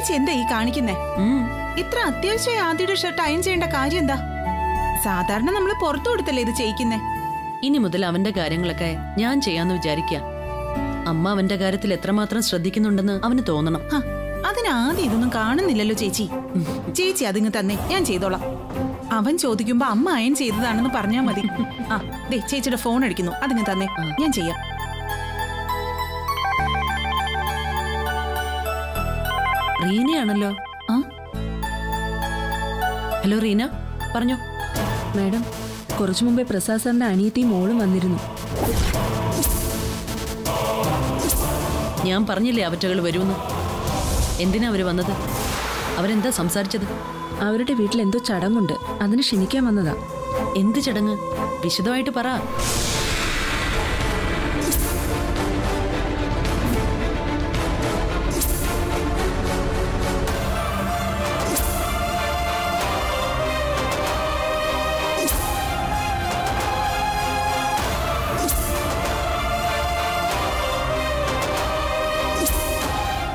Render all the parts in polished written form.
ചേച്ചി എന്താ ഈ കാണിക്കുന്നേ? ഇത്ര അത്യാവശ്യമായി ആദ്യയുടെ ഷർട്ട് അയൺ ചെയ്യേണ്ട കാര്യം എന്താ? സാധാരണ നമ്മൾ പുറത്തു കൊടുത്തല്ലേ ഇത് ചെയ്യിക്കുന്നേ. ഇനി മുതൽ അവന്റെ കാര്യങ്ങളൊക്കെ ഞാൻ ചെയ്യാന്ന് വിചാരിക്കാം. അമ്മ അവന്റെ കാര്യത്തിൽ എത്രമാത്രം ശ്രദ്ധിക്കുന്നുണ്ടെന്ന് അവന് തോന്നണം. അതിനാദ്യം ഇതൊന്നും കാണുന്നില്ലല്ലോ ചേച്ചി. ചേച്ചി അതിങ്ങ് തന്നെ, ഞാൻ ചെയ്തോളാം. അവൻ ചോദിക്കുമ്പോ അമ്മ അയൺ ചെയ്തതാണെന്ന് പറഞ്ഞാ മതി. ദേ ചേച്ചിയുടെ ഫോൺ അടിക്കുന്നു, അതിങ്ങ് തന്നെ, ഞാൻ ചെയ്യാം. റീനയാണല്ലോ. ഹലോ റീന, പറഞ്ഞോ. മാഡം, കുറച്ചു മുമ്പേ പ്രസാദ് സാറിന്റെ അനിയത്തി മോളും വന്നിരുന്നു. ഞാൻ പറഞ്ഞില്ലേ അവറ്റകൾ വരുമെന്ന്. എന്തിനാ അവര് വന്നത്? അവരെന്താ സംസാരിച്ചത്? അവരുടെ വീട്ടിൽ എന്തോ ചടങ്ങുണ്ട്, അതിന് ക്ഷണിക്കാൻ വന്നതാ. എന്ത് ചടങ്ങ്? വിശദമായിട്ട് പറ.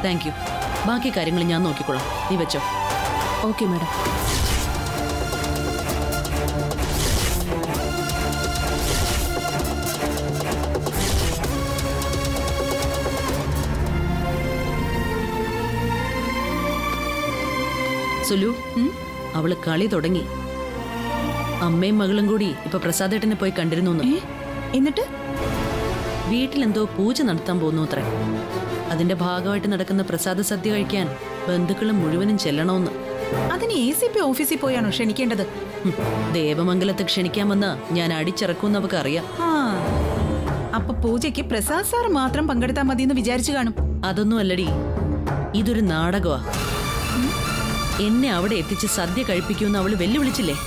Thank you. ബാക്കി കാര്യങ്ങൾ ഞാൻ നോക്കിക്കൊള്ളാം, നീ വെച്ചോ. Okay madam. സുലു, അവള് കളി തുടങ്ങി. അമ്മയും മകളും കൂടി ഇപ്പൊ പ്രസാദേട്ടനെ പോയി കണ്ടിരുന്നു. എന്നിട്ട് വീട്ടിലെന്തോ പൂജ നടത്താൻ പോകുന്നു അത്രേ. അതിന്റെ ഭാഗമായിട്ട് നടക്കുന്ന പ്രസാദ സദ്യ കഴിക്കാൻ ബന്ധുക്കളും മുഴുവനും ചെല്ലണമെന്ന്. അതിന് ACP ഓഫീസിൽ പോയാണോ ക്ഷണിക്കേണ്ടത്? ദേവമംഗലത്ത് ക്ഷണിക്കാമെന്ന് ഞാൻ അടിച്ചിറക്കും അവർക്ക് അറിയാം. അപ്പൊ പൂജയ്ക്ക് പ്രസാദ് സാർ മാത്രം പങ്കെടുത്താ മതിയെന്ന് വിചാരിച്ചു കാണും. അതൊന്നും അല്ലടി, ഇതൊരു നാടകമാ. എന്നെ അവിടെ എത്തിച്ച് സദ്യ കഴിപ്പിക്കുമെന്ന് അവള് വെല്ലുവിളിച്ചില്ലേ?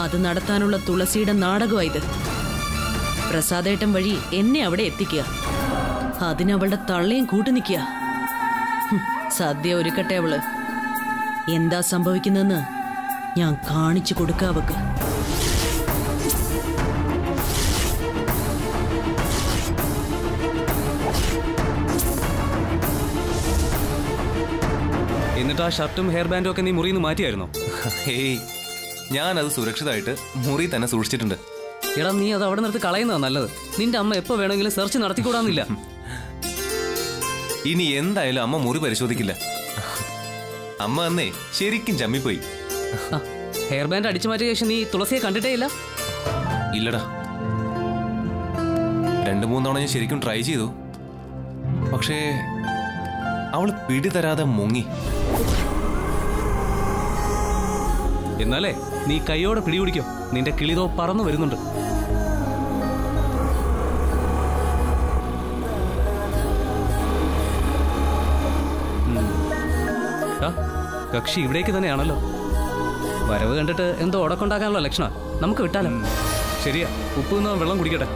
അത് നടത്താനുള്ള തുളസിയുടെ നാടകമാ ഇത്. പ്രസാദേട്ടൻ വഴി എന്നെ അവിടെ എത്തിക്കുക, അതിനവളുടെ തള്ളയും കൂട്ടു നിൽക്കുക. സദ്യ ഒരുക്കട്ടെ അവള്. എന്താ സംഭവിക്കുന്നതെന്ന് ഞാൻ കാണിച്ചു കൊടുക്കാം അവക്ക്. എന്നിട്ട് ആ ഷർട്ടും ഹെയർ ബാൻഡും ഒക്കെ നീ മുറിയിൽ നിന്ന് മാറ്റിയായിരുന്നോ? ഹേയ്, ഞാനത് സുരക്ഷിതമായിട്ട് മുറി തന്നെ സൂക്ഷിച്ചിട്ടുണ്ട്. എടാ, നീ അത് അവിടെ നിർത്തി കളയുന്നതാ നല്ലത്. നിന്റെ അമ്മ എപ്പോ വേണമെങ്കിലും സെർച്ച് നടത്തിക്കൂടാന്നില്ല. ഇനി എന്തായാലും അമ്മ മുറി പരിശോധിക്കില്ല. അമ്മ അന്നേ ശരിക്കും ചമ്മിപ്പോയി. ഹെയർ ബാൻഡ് അടിച്ചു മാറ്റിയ ശേഷം നീ തുളസിയെ കണ്ടിട്ടേ ഇല്ല? ഇല്ലടാ, 2-3 തവണ ഞാൻ ശരിക്കും ട്രൈ ചെയ്തു. പക്ഷേ അവള് പിടി തരാതെ മുങ്ങി. എന്നാലേ നീ കൈയോടെ പിടിപിടിക്കോ, നിന്റെ കിളിതോ പറന്നു വരുന്നുണ്ട്. കക്ഷി ഇവിടേക്ക് തന്നെയാണല്ലോ. വരവ് കണ്ടിട്ട് എന്തോ ഉടക്കുണ്ടാക്കാനുള്ള ലക്ഷണം. നമുക്ക് വിട്ടാലോ? ശരിയാ, ഉപ്പ് നിന്ന് വെള്ളം കുടിക്കട്ടെ.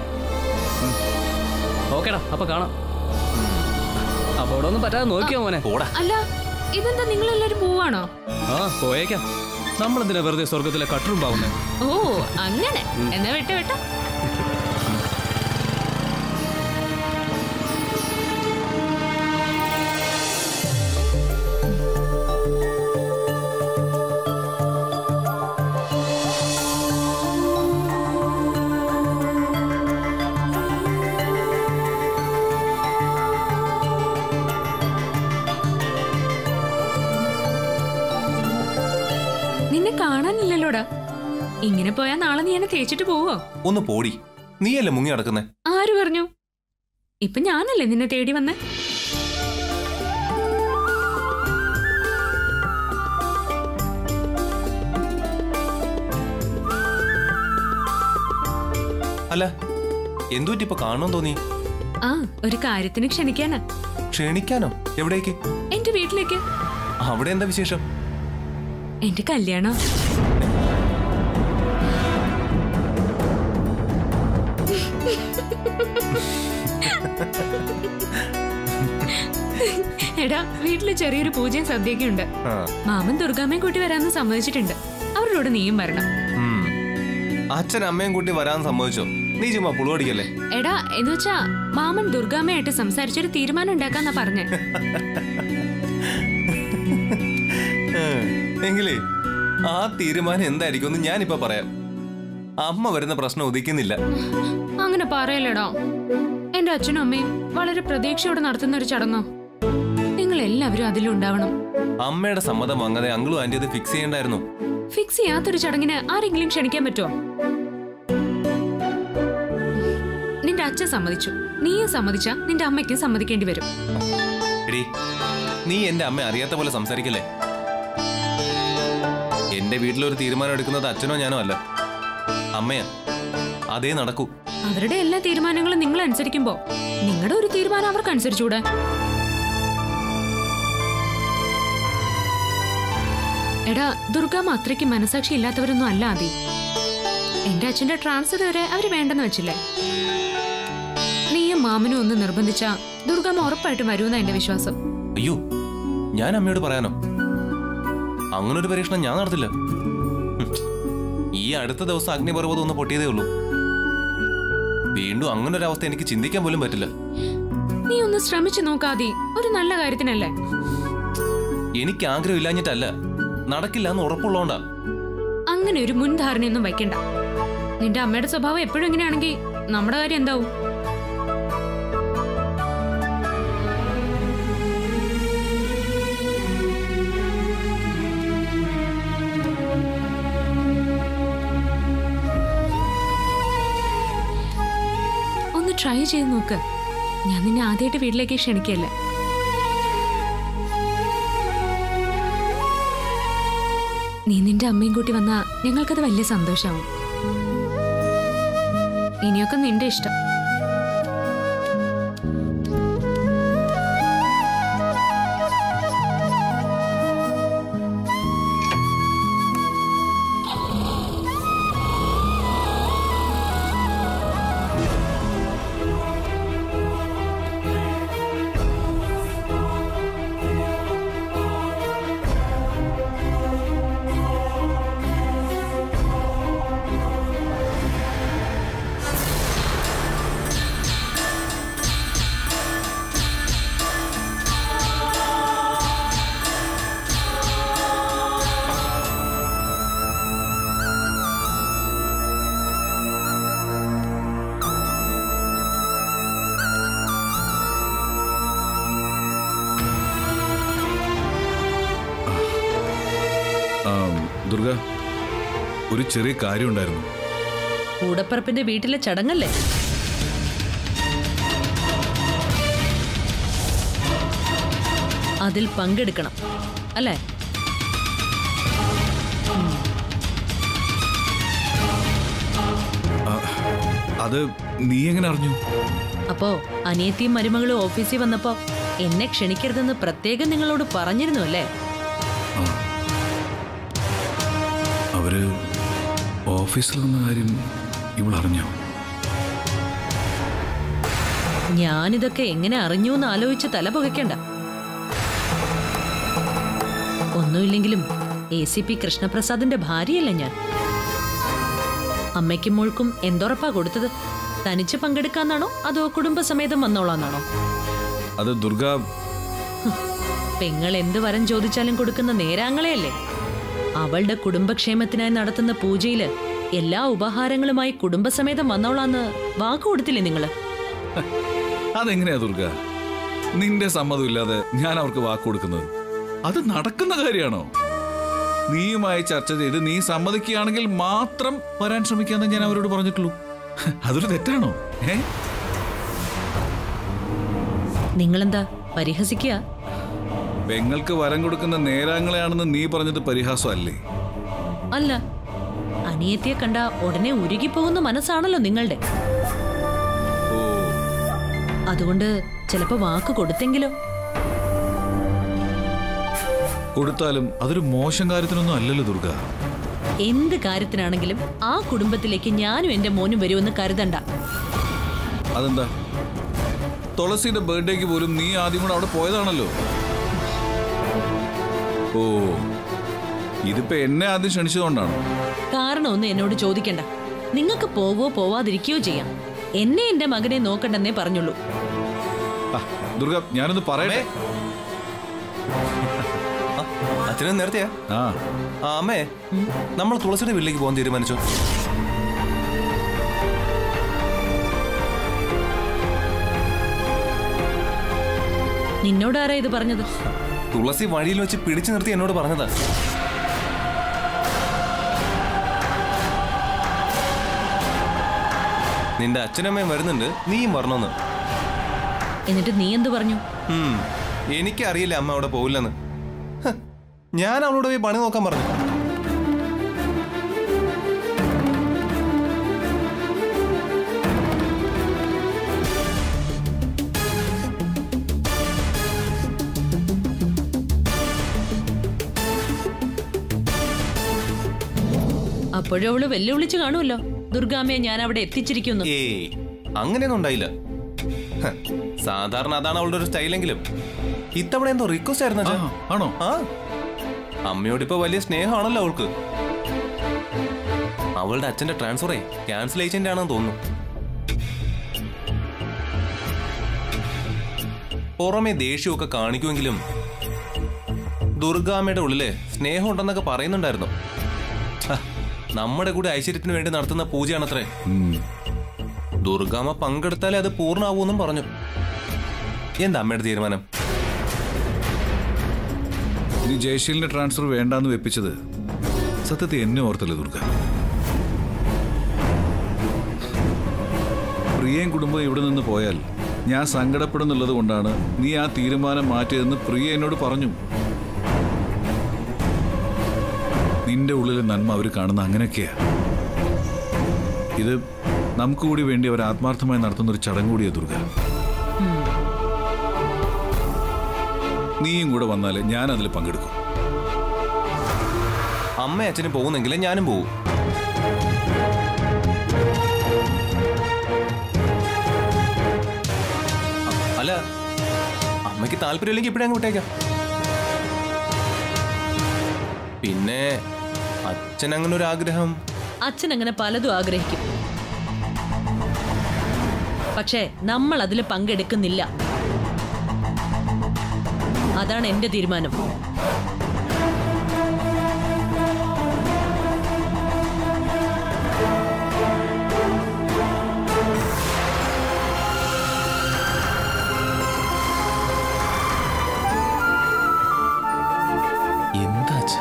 ഓക്കേടാ, അപ്പൊ കാണാം. അപ്പൊ ഇവിടെ ഒന്നും പറ്റാതെ നോക്കിയോ മോനെ. അല്ല, ഇതെന്താ നിങ്ങളെല്ലാരും പോവാണോ? പോയേക്കാം. നമ്മളെന്തിനാ വെറുതെ സ്വർഗത്തിലെ കട്ടറും പാവുന്നേ? ഓ അങ്ങനെ, എന്നാ വിട്ട വിട്ട. നിന്നെ കാണാനില്ലല്ലോടാ. ഇങ്ങനെ പോയാ നാളെ നീ എന്നെ തേച്ചിട്ട് പോവോ? ഒന്ന് പോടി, നീയല്ലേ മുങ്ങി നടക്കുന്നേ. ആര് പറഞ്ഞു? ഇപ്പൊ ഞാനല്ലേ നിന്നെ തേടി വന്നേ. അല്ല, എന്തുപറ്റി ഇപ്പൊ കാണണം തോന്നി? ഒരു കാര്യത്തിന് ക്ഷണിക്കാനാ. ക്ഷണിക്കാനോ? എവിടേക്ക്? എന്റെ വീട്ടിലേക്ക്. അവിടെ എന്താ വിശേഷം? എന്റെ കല്യാണം. എടാ, വീട്ടില് ചെറിയൊരു പൂജയും സദ്യയൊക്കെ ഉണ്ട്. മാമൻ ദുർഗാമ്മയും കൂട്ടി വരാന്ന് സമ്മതിച്ചിട്ടുണ്ട്. അവരോട് നീയും വരണം. അച്ഛൻ അമ്മയും കൂട്ടി വരാന്ന് സമ്മതിച്ചോ? നീ ചുമ്മാ പുളുവടിക്കല്ലേ. എടാ, എന്ന് വെച്ചാ മാമൻ ദുർഗാമ്മയായിട്ട് സംസാരിച്ചൊരു തീരുമാനം ഉണ്ടാക്കാന്നാ പറഞ്ഞേ. എങ്കിലേ ആ തീരുമാനം എന്തായിരിക്കും എന്ന് ഞാനിപ്പോ പറയാം. അമ്മ വരുന്ന പ്രശ്നം ഉദിക്കുന്നില്ല. അങ്ങനെ പറയലടാ. എന്റെ അച്ഛനും അമ്മയും വളരെ പ്രതീക്ഷയോടെ നടത്തുന്ന ഒരു ചടങ്ങോ. നിങ്ങൾ എല്ലാവരും അതിലുണ്ടാവണം. അമ്മയുടെ സമ്മതം വാങ്ങാതെ അങ്കിളും ആന്റി അത് ഫിക്സ് ചെയ്യണ്ടായിരുന്നു. ഫിക്സ് ചെയ്യാത്തൊരു ചടങ്ങിന് ആരെങ്കിലും ക്ഷണിക്കാൻ പറ്റുമോ? നിന്റെ അച്ഛൻ സമ്മതിച്ചു, നീയും സമ്മതിച്ചാ നിന്റെ അമ്മയ്ക്കും സമ്മതിക്കേണ്ടി വരും. എടീ, നീ എന്റെ അമ്മ അറിയാത്ത പോലെ സംസാരിക്കല്ലേ. എന്റെ വീട്ടിലൊരു തീരുമാനം എടുക്കുന്നത് അച്ഛനോ ഞാനോ അല്ല, അമ്മയാ. അതേ നടക്കൂ. അവരുടെ എല്ലാ തീരുമാനങ്ങളും നിങ്ങൾ അനുസരിക്കുമ്പോ നിങ്ങളുടെ ഒരു തീരുമാനം അവർക്ക് അനുസരിച്ചൂടെ? എടാ, ദുർഗാമ്മ അത്രയ്ക്ക് മനസാക്ഷി ഇല്ലാത്തവരൊന്നും അല്ല ആദി. എന്റെ അച്ഛന്റെ ട്രാൻസ്ഫർ വരെ അവര് വേണ്ടെന്ന് വെച്ചില്ലേ? നീയും മാമനും ഒന്ന് നിർബന്ധിച്ചാ ദുർഗാമ്മ ഉറപ്പായിട്ടും വരുമെന്നാ എന്റെ വിശ്വാസം. അയ്യോ, ഞാൻ അമ്മയോട് പറയാനോ? അങ്ങനൊരു പരീക്ഷണം ഞാൻ നടത്തില്ല. ഈ അടുത്ത ദിവസം അഗ്നിപർവ്വതം ഒന്ന് പൊട്ടിയതേ ഉള്ളൂ. വീണ്ടും അങ്ങനൊരവസ്ഥ എനിക്ക് ചിന്തിക്കാൻ പോലും പറ്റില്ല. നീ ഒന്ന് ശ്രമിച്ചു നോക്കാതെ, ഒരു നല്ല കാര്യത്തിനല്ലേ? എനിക്ക് ആഗ്രഹമില്ലാഞ്ഞിട്ടല്ല, നടക്കില്ല എന്ന് ഉറപ്പുള്ളോണ്ടാ. അങ്ങനെ ഒരു മുൻധാരണയൊന്നും വയ്ക്കണ്ട. നിന്റെ അമ്മയുടെ സ്വഭാവം എപ്പോഴും എങ്ങനെയാണെങ്കിൽ നമ്മുടെ കാര്യം എന്താവും? ഒന്ന് ട്രൈ ചെയ്ത് നോക്ക്. ഞാൻ നിന്നെ ആദ്യമായിട്ട് വീട്ടിലേക്ക് ക്ഷണിക്കല്ലേ. നീ നിന്റെ അമ്മയും കൂട്ടി വന്നാ ഞങ്ങൾക്കത് വലിയ സന്തോഷമാവും. ഇനിയൊക്കെ നിന്റെ ഇഷ്ടം. ദുർഗ, ഒരു ചെറിയ കാര്യം ഉണ്ടായിരുന്നു. കൂടപ്പറപ്പിന്റെ വീട്ടിലെ ചടങ്ങല്ലേ? അതിൽ പങ്കെടുക്കണം അല്ലേ? അത് നീ എങ്ങനെ അറിഞ്ഞു? അപ്പോ അനിയത്തിയും മരുമകളും ഓഫീസിൽ വന്നപ്പോ എന്നെ ക്ഷണിക്കരുതെന്ന് പ്രത്യേകം നിങ്ങളോട് പറഞ്ഞിരുന്നു അല്ലേ? അവര് ഓഫീസിൽ വന്ന കാര്യം ഇവൾ അറിഞ്ഞോ? ഞാനിതൊക്കെ എങ്ങനെ അറിഞ്ഞു എന്ന് ആലോചിച്ച് തല പുകയ്ക്കണ്ട. ഒന്നുമില്ലെങ്കിലും ACP കൃഷ്ണപ്രസാദിന്റെ ഭാര്യയല്ലേ ഞാൻ. അമ്മയ്ക്കും മോൾക്കും എന്തുറപ്പാ കൊടുത്തത്? തനിച്ച് പങ്കെടുക്കാന്നാണോ അതോ കുടുംബസമേതം വന്നോളാന്നാണോ? അത് ദുർഗ, പെങ്ങൾ എന്ത് വരം ചോദിച്ചാലും കൊടുക്കുന്ന നേരാങ്ങളെയല്ലേ. അവളുടെ കുടുംബക്ഷേമത്തിനായി നടത്തുന്ന പൂജയില് എല്ലാ ഉപഹാരങ്ങളുമായി കുടുംബസമേതം വന്നോളാന്ന് വാക്ക് കൊടുത്തില്ലേ നിങ്ങള്? അതെങ്ങനെയാ ദുർഗ? നിന്റെ സമ്മതമില്ലാതെ ഞാൻ അവർക്ക് വാക്ക് കൊടുക്കുന്നത്? അത് നടക്കുന്ന കാര്യമാണോ? നീയുമായി ചർച്ച ചെയ്ത് നീ സമ്മതിക്കുകയാണെങ്കിൽ മാത്രം വരാൻ ശ്രമിക്കാന്ന് ഞാൻ അവരോട് പറഞ്ഞിട്ടുള്ളൂ. അതൊരു തെറ്റാണോ? നിങ്ങളെന്താ പരിഹസിക്കുക? പെങ്ങൾക്ക് വരം കൊടുക്കുന്ന നേരാങ്ങളെയാണെന്ന് നീ പറഞ്ഞത് പരിഹാസമല്ലേ? അല്ല, അനിയത്തിയെ കണ്ട ഉടനെ ഉരുകിപ്പോകുന്ന മനസ്സാണല്ലോ നിങ്ങളുടെ. അതുകൊണ്ട് ചിലപ്പോ വാക്ക് കൊടുത്തെങ്കിലോ? കൊടുത്താലും അതൊരു മോശം കാര്യത്തിനൊന്നും അല്ലല്ലോ ദുർഗ. എന്ത് കാര്യത്തിനാണെങ്കിലും ആ കുടുംബത്തിലേക്ക് ഞാനും എന്റെ മോനും വരുമെന്ന് കരുതണ്ട. അതെന്താ? തുളസിയുടെ ബർത്ത്ഡേക്ക് പോലും നീ ആദ്യം കൂടെ അവിടെ പോയതാണല്ലോ. ഓ, ഇതിപ്പോ എന്നെ ആദ്യം ക്ഷണിച്ചതുകൊണ്ടാണോ? കാരണമൊന്നും എന്നോട് ചോദിക്കണ്ട. നിങ്ങൾക്ക് പോവോ പോവാതിരിക്കുകയോ ചെയ്യാം. എന്നെ എന്റെ മകനെ നോക്കണ്ടെന്നേ പറഞ്ഞുള്ളൂ. ദുർഗ, ഞാനൊന്ന് പറയട്ടെ. അച്ഛനും നേരത്തെയാ? ആ അമ്മേ, നമ്മൾ തുളസിയുടെ വീട്ടിലേക്ക് പോകാൻ തീരുമാനിച്ചു. നിന്നോട് ആരാ ഇത് പറഞ്ഞത്? തുളസി വഴിയിൽ വെച്ച് പിടിച്ചു നിർത്തി എന്നോട് പറഞ്ഞതാ. നിന്റെ അച്ഛനമ്മയും വരുന്നുണ്ട്, നീയും വരണമെന്ന്. എന്നിട്ട് നീ എന്ത് പറഞ്ഞു? എനിക്കറിയില്ല അമ്മ അവിടെ പോവില്ലെന്ന്. ഞാൻ അവളോട് പോയി പണി നോക്കാൻ പറഞ്ഞു. അപ്പോഴും അവള് വെല്ലുവിളിച്ച് കാണുമല്ലോ, ദുർഗാമ്മയെ ഞാൻ അവിടെ എത്തിച്ചിരിക്കുന്നു. ഏയ്, അങ്ങനെയൊന്നും ഉണ്ടായില്ല. സാധാരണ അതാണ് അവളുടെ ഒരു സ്റ്റൈലെങ്കിലും ഇത്തവണ എന്തോ റിക്വസ്റ്റ് ആയിരുന്നു. ആണോ? ആ, അമ്മയോട് ഇപ്പൊ വലിയ സ്നേഹമാണല്ലോ അവൾക്ക്. അവളുടെ അച്ഛന്റെ ട്രാൻസ്ഫറേ ക്യാൻസൽ ഏജന്റ് ആണെന്ന് തോന്നുന്നു. പുറമെ ദേഷ്യമൊക്കെ കാണിക്കുമെങ്കിലും ദുർഗാമ്മയുടെ ഉള്ളില് സ്നേഹം ഉണ്ടെന്നൊക്കെ പറയുന്നുണ്ടായിരുന്നു. നമ്മുടെ കൂടെ ഐശ്വര്യത്തിന് വേണ്ടി നടത്തുന്ന പൂജയാണത്രേ. ദുർഗാമ്മ പങ്കെടുത്താലേ അത് പൂർണ്ണമാവൂന്നും പറഞ്ഞു. എന്താ അമ്മയുടെ തീരുമാനം? നീ ജയശീലിന്റെ ട്രാൻസ്ഫർ വേണ്ടാന്ന് വെപ്പിച്ചത് സത്യത്തെ എന്നെ ഓർത്തല്ലേ ദുർഗ? പ്രിയയും കുടുംബം ഇവിടെ നിന്ന് പോയാൽ ഞാൻ സങ്കടപ്പെടുന്നുള്ളത് കൊണ്ടാണ് നീ ആ തീരുമാനം മാറ്റിയതെന്ന് പ്രിയ എന്നോട് പറഞ്ഞു. നിന്റെ ഉള്ളിലെ നന്മ അവർ കാണുന്ന അങ്ങനെയൊക്കെയാ. ഇത് നമുക്ക് കൂടി വേണ്ടി അവർ ആത്മാർത്ഥമായി നടത്തുന്ന ഒരു ചടങ്ങ് കൂടിയാ ദുർഗ. നീയും കൂടെ വന്നാലേ ഞാൻ അതിൽ പങ്കെടുക്കും. അമ്മ അച്ഛനും പോകുന്നെങ്കിൽ ഞാനും പോകും. അല്ല, അമ്മയ്ക്ക് താല്പര്യമില്ലെങ്കിൽ ഇപ്പോഴേ അങ്ങ് വിട്ടേക്കാം. പിന്നെ അച്ഛൻ അങ്ങനെ ഒരു ആഗ്രഹം. അച്ഛൻ അങ്ങനെ പലതും ആഗ്രഹിക്കും, പക്ഷേ നമ്മൾ അതിൽ പങ്കെടുക്കുന്നില്ല. അതാണ് എന്റെ തീരുമാനം. എന്താ അച്ഛൻ?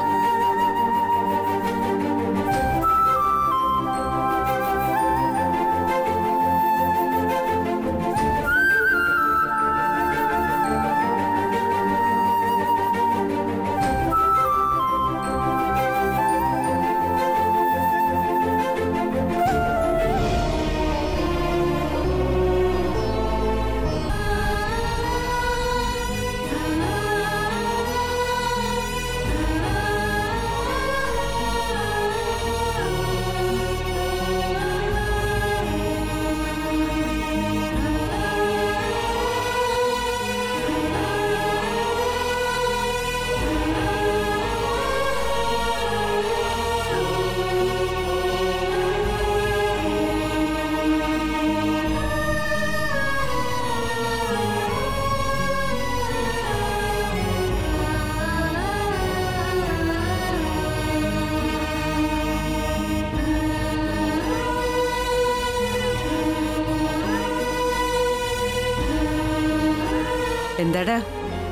എന്താടാ,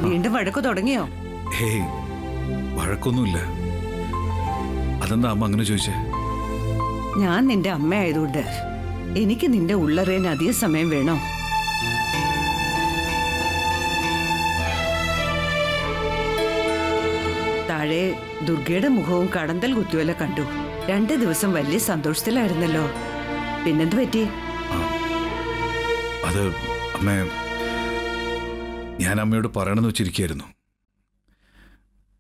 വീണ്ടും വഴക്ക് തുടങ്ങിയോ? ഹേയ്, വഴക്കൊന്നുമില്ല. അതെന്താ അമ്മ അങ്ങനെ ചോദിച്ചേ? ഞാൻ നിന്റെ അമ്മ ആയതുകൊണ്ട് എനിക്ക് നിന്റെ ഉള്ളറിയാൻ അധിക സമയം വേണോ? താഴെ ദുർഗയുടെ മുഖവും കടന്തൽ കുത്തിവല കണ്ടു. 2 ദിവസം വലിയ സന്തോഷത്തിലായിരുന്നല്ലോ. പിന്നെന്ത് പറ്റി? അത് അമ്മ, ഞാൻ അമ്മയോട് പറയണമെന്ന് വെച്ചിരിക്കുകയായിരുന്നു.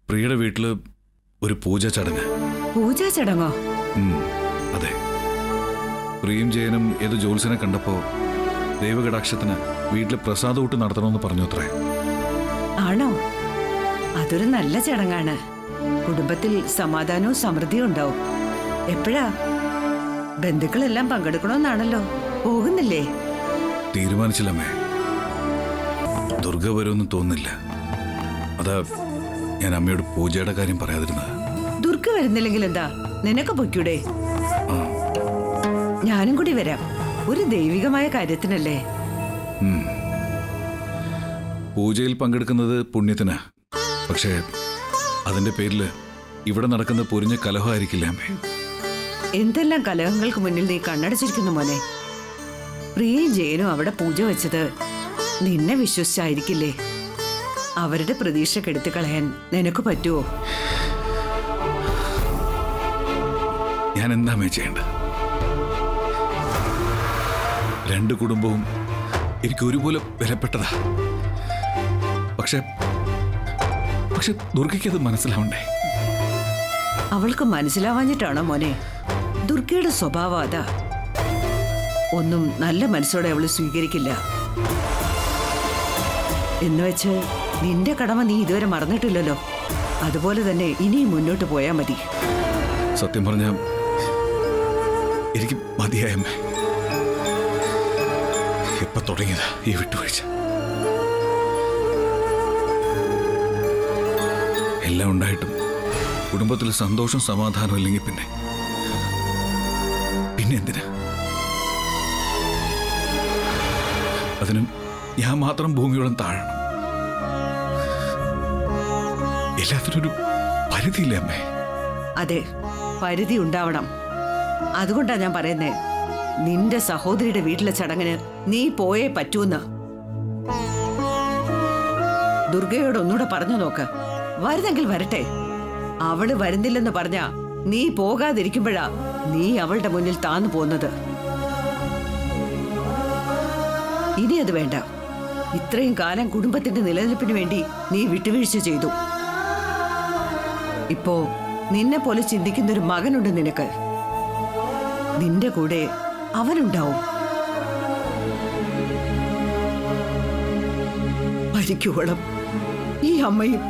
പ്രിയയുടെ വീട്ടില് ഒരു പൂജാ ചടങ്ങ്. പൂജാ ചടങ്ങോ? അതെ. പ്രിയയും ജയനും ഏത് ജോത്സ്യനെ കണ്ടപ്പോ ദൈവകടാക്ഷത്തിന് വീട്ടിൽ പ്രസാദൂട്ട് നടത്തണമെന്ന് പറഞ്ഞു അത്രേ. ആണോ? അതൊരു നല്ല ചടങ്ങാണ്. കുടുംബത്തിൽ സമാധാനവും സമൃദ്ധിയും ഉണ്ടാവും. എപ്പോഴാ? ബന്ധുക്കളെല്ലാം പങ്കെടുക്കണമെന്നാണല്ലോ. പോകുന്നില്ലേ? തീരുമാനിച്ചില്ലമ്മേ. ദുർഗ വരുമെന്ന് തോന്നുന്നില്ല. അതാ ഞാൻ അമ്മയോട് പൂജയുടെ കാര്യം പറയാതിരുന്നത്. ദുർഗ വരുന്നില്ലെങ്കിൽ എന്താ, നിനക്ക് പൊയ്ക്കൂടെ? ഞാനും കൂടി വരാം. ഒരു ദൈവികമായ കാര്യത്തിനല്ലേ. പൂജയിൽ പങ്കെടുക്കുന്നത് പുണ്യത്തിനാ. പക്ഷേ അതിന്റെ പേരിൽ ഇവിടെ നടക്കുന്ന പൊരിഞ്ഞ കലഹമായിരിക്കില്ല അമ്മേ. എന്തെല്ലാം കലഹങ്ങൾക്ക് മുന്നിൽ നീ കണ്ണടച്ചിരിക്കുന്നു മോനെ. പ്രിയയും ജയനും അവിടെ പൂജ വെച്ചത് നിന്നെ വിശ്വസിച്ചായിരിക്കില്ലേ? അവരുടെ പ്രതീക്ഷ കെടുത്തി കളയാൻ നിനക്ക് പറ്റുമോ? ഞാൻ എന്താ ചെയ്യേണ്ടത്? രണ്ട് കുടുംബവും എനിക്ക് ഒരുപോലെ വിലപ്പെട്ടതാ. പക്ഷെ ദുർഗയ്ക്ക് അത് മനസ്സിലാവണ്ടേ? അവൾക്ക് മനസ്സിലാവാഞ്ഞിട്ടാണോ മോനെ? ദുർഗയുടെ സ്വഭാവം അതാ. ഒന്നും നല്ല മനസ്സോടെ അവള് സ്വീകരിക്കില്ല. എന്നുവെച്ച് നിന്റെ കടമ നീ ഇതുവരെ മറന്നിട്ടില്ലല്ലോ. അതുപോലെ തന്നെ ഇനിയും മുന്നോട്ട് പോയാൽ മതി. സത്യം പറഞ്ഞ എനിക്ക് മതിയായമ്മേ. എപ്പോ തുടങ്ങിയതാ ഈ വിട്ടുവീഴ്ച? എല്ലാം ഉണ്ടായിട്ടും കുടുംബത്തിൽ സന്തോഷം സമാധാനം ഇല്ലെങ്കിൽ പിന്നെ എന്തിനാ? അതിനും ഞാൻ മാത്രം ഭൂമിയോളം താഴണം. എല്ലാത്തിനും ഒരു പരിധിയില്ലേ അമ്മേ? അതെ, പരിധി ഉണ്ടാവണം. അതുകൊണ്ടാ ഞാൻ പറയുന്നേ, നിന്റെ സഹോദരിയുടെ വീട്ടിലെ ചടങ്ങിന് നീ പോയേ പറ്റൂന്ന്. ദുർഗയോട് ഒന്നുകൂടെ പറഞ്ഞു നോക്ക്. വരുന്നെങ്കിൽ വരട്ടെ. അവള് വരുന്നില്ലെന്ന് പറഞ്ഞാ നീ പോകാതിരിക്കുമ്പോഴാ നീ അവളുടെ മുന്നിൽ താന്നു പോന്നത്. ഇനി അത് വേണ്ട. ഇത്രയും കാലം കുടുംബത്തിന്റെ നിലനിൽപ്പിന് വേണ്ടി നീ വിട്ടുവീഴ്ച ചെയ്തു. ഇപ്പോ നിന്നെ പോലെ ചിന്തിക്കുന്നൊരു മകനുണ്ട് നിനക്ക്. നിന്റെ കൂടെ അവനുണ്ടാവും. മരിക്കുവോളം ഈ അമ്മയും.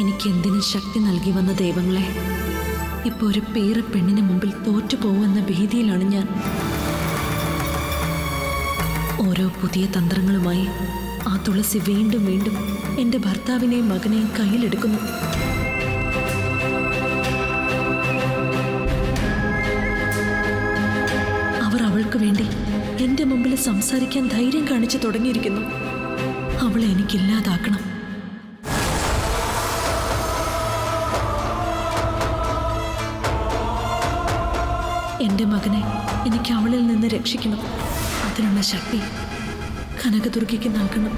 എനിക്കെന്തിനു ശക്തി നൽകി വന്ന ദൈവങ്ങളെ, ഇപ്പോൾ ഒരു പേര പെണ്ണിന് മുമ്പിൽ തോറ്റുപോകുമെന്ന ഭീതിയിലാണ് ഞാൻ. ഓരോ പുതിയ തന്ത്രങ്ങളുമായി ആ തുളസി വീണ്ടും വീണ്ടും എൻ്റെ ഭർത്താവിനെയും മകനെയും കയ്യിലെടുക്കുന്നു. അവർ അവൾക്ക് വേണ്ടി എൻ്റെ മുമ്പിൽ സംസാരിക്കാൻ ധൈര്യം കാണിച്ചു തുടങ്ങിയിരിക്കുന്നു. അവളെ എനിക്കില്ലാതാക്കണം. എൻ്റെ മകനെ എനിക്ക് അവളിൽ നിന്ന് രക്ഷിക്കണം. അതിനുള്ള ശക്തി കനകദുർഗയ്ക്ക് നൽകണം.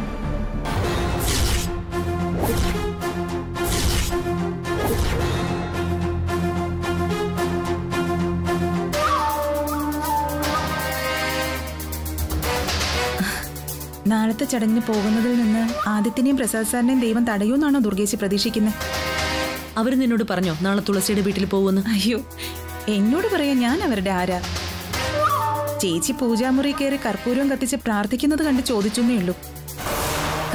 നാളത്തെ ചടങ്ങിന് പോകുന്നതിൽ നിന്ന് ആദിത്യനെയും പ്രസാദ് സാറിനെയും ദൈവം തടയൂന്നാണോ ദുർഗേശി പ്രതീക്ഷിക്കുന്നത്? അവർ നിന്നോട് പറഞ്ഞോ നാളെ തുളസിയുടെ വീട്ടിൽ പോകുമെന്ന്? അയ്യോ, എന്നോട് പറയാൻ ഞാൻ അവരുടെ ആരാ? ചേച്ചി പൂജാമുറി കയറി കർപ്പൂരവും കത്തിച്ച് പ്രാർത്ഥിക്കുന്നത് കണ്ട് ചോദിച്ചെന്നേ ഉള്ളൂ.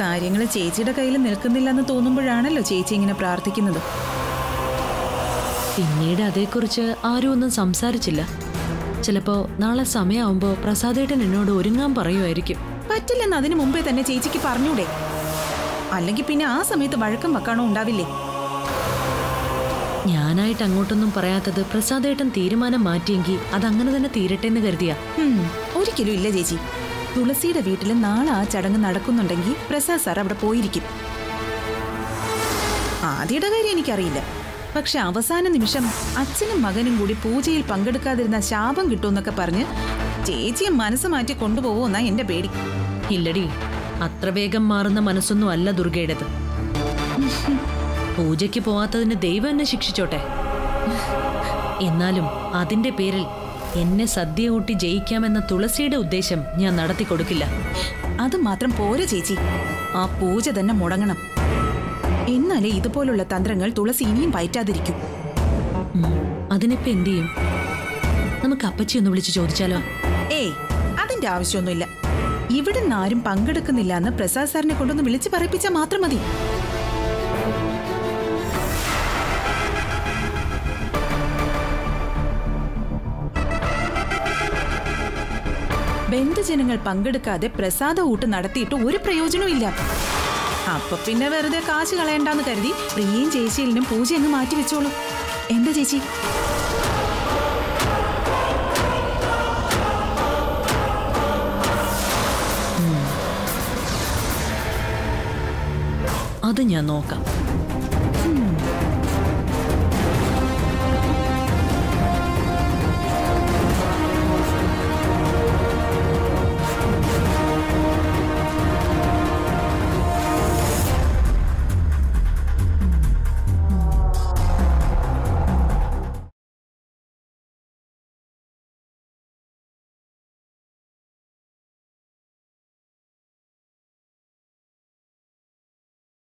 കാര്യങ്ങൾ ചേച്ചിയുടെ കയ്യിൽ നിൽക്കുന്നില്ലെന്ന് തോന്നുമ്പോഴാണല്ലോ ചേച്ചി ഇങ്ങനെ പ്രാർത്ഥിക്കുന്നത്. പിന്നീട് അതേക്കുറിച്ച് ആരും ഒന്നും സംസാരിച്ചില്ല. ചിലപ്പോ നാളെ സമയമാവുമ്പോ പ്രസാദേട്ടൻ എന്നോട് ഒരുങ്ങാൻ പറയുമായിരിക്കും. പറ്റില്ലെന്ന് അതിനു മുമ്പേ തന്നെ ചേച്ചിക്ക് പറഞ്ഞൂടെ? അല്ലെങ്കിൽ പിന്നെ ആ സമയത്ത് വഴക്കം വെക്കാണോ ഉണ്ടാവില്ലേ? ഞാനായിട്ട് അങ്ങോട്ടൊന്നും പറയാത്തത് പ്രസാദേട്ടൻ തീരുമാനം മാറ്റിയെങ്കിൽ അതങ്ങനെ തന്നെ തീരട്ടെ എന്ന് കരുതിയാ. ഒരിക്കലും ഇല്ല ചേച്ചി. തുളസിയുടെ വീട്ടിൽ നാളെ ആ ചടങ്ങ് നടക്കുന്നുണ്ടെങ്കിൽ പ്രസാദ് സാർ അവിടെ പോയിരിക്കും. ആദ്യയുടെ കാര്യം എനിക്കറിയില്ല. പക്ഷെ അവസാന നിമിഷം അച്ഛനും മകനും കൂടി പൂജയിൽ പങ്കെടുക്കാതിരുന്ന ശാപം കിട്ടുമെന്നൊക്കെ പറഞ്ഞ് ചേച്ചിയെ മനസ്സ് മാറ്റി കൊണ്ടുപോകുമെന്നാ എന്റെ പേടി. ഇല്ലടി, അത്ര വേഗം മാറുന്ന മനസ്സൊന്നും അല്ല ദുർഗയുടേത്. പൂജയ്ക്ക് പോവാത്തതിന് ദൈവം എന്നെ ശിക്ഷിച്ചോട്ടെ. എന്നാലും അതിന്റെ പേരിൽ എന്നെ സദ്യ കൂട്ടി ജയിക്കാമെന്ന തുളസിയുടെ ഉദ്ദേശം ഞാൻ നടത്തി കൊടുക്കില്ല. അത് മാത്രം പോരെ ചേച്ചി, ആ പൂജ തന്നെ മുടങ്ങണം. എന്നാലേ ഇതുപോലുള്ള തന്ത്രങ്ങൾ തുളസി ഇനിയും പയറ്റാതിരിക്കും. അതിനിപ്പോ എന്ത് ചെയ്യും? നമുക്ക് അപ്പച്ചി ഒന്ന് വിളിച്ചു ചോദിച്ചാലോ? ഏയ്, അതിന്റെ ആവശ്യമൊന്നുമില്ല. ഇവിടുന്ന് ആരും പങ്കെടുക്കുന്നില്ല എന്ന് പ്രസാദ് സാറിനെ കൊണ്ടൊന്ന് വിളിച്ചു പറയിപ്പിച്ചാൽ മാത്രം മതി. ബന്ധുജനങ്ങൾ പങ്കെടുക്കാതെ പ്രസാദ ഊട്ട് നടത്തിയിട്ട് ഒരു പ്രയോജനവും ഇല്ല. അപ്പൊ പിന്നെ വെറുതെ കാശ് കളയണ്ടെന്ന് കരുതി പ്രിയയും ചേച്ചിയിലും പൂജ അങ്ങ് മാറ്റി വെച്ചോളൂ. എന്താ ചേച്ചി? അത് ഞാൻ നോക്കാം.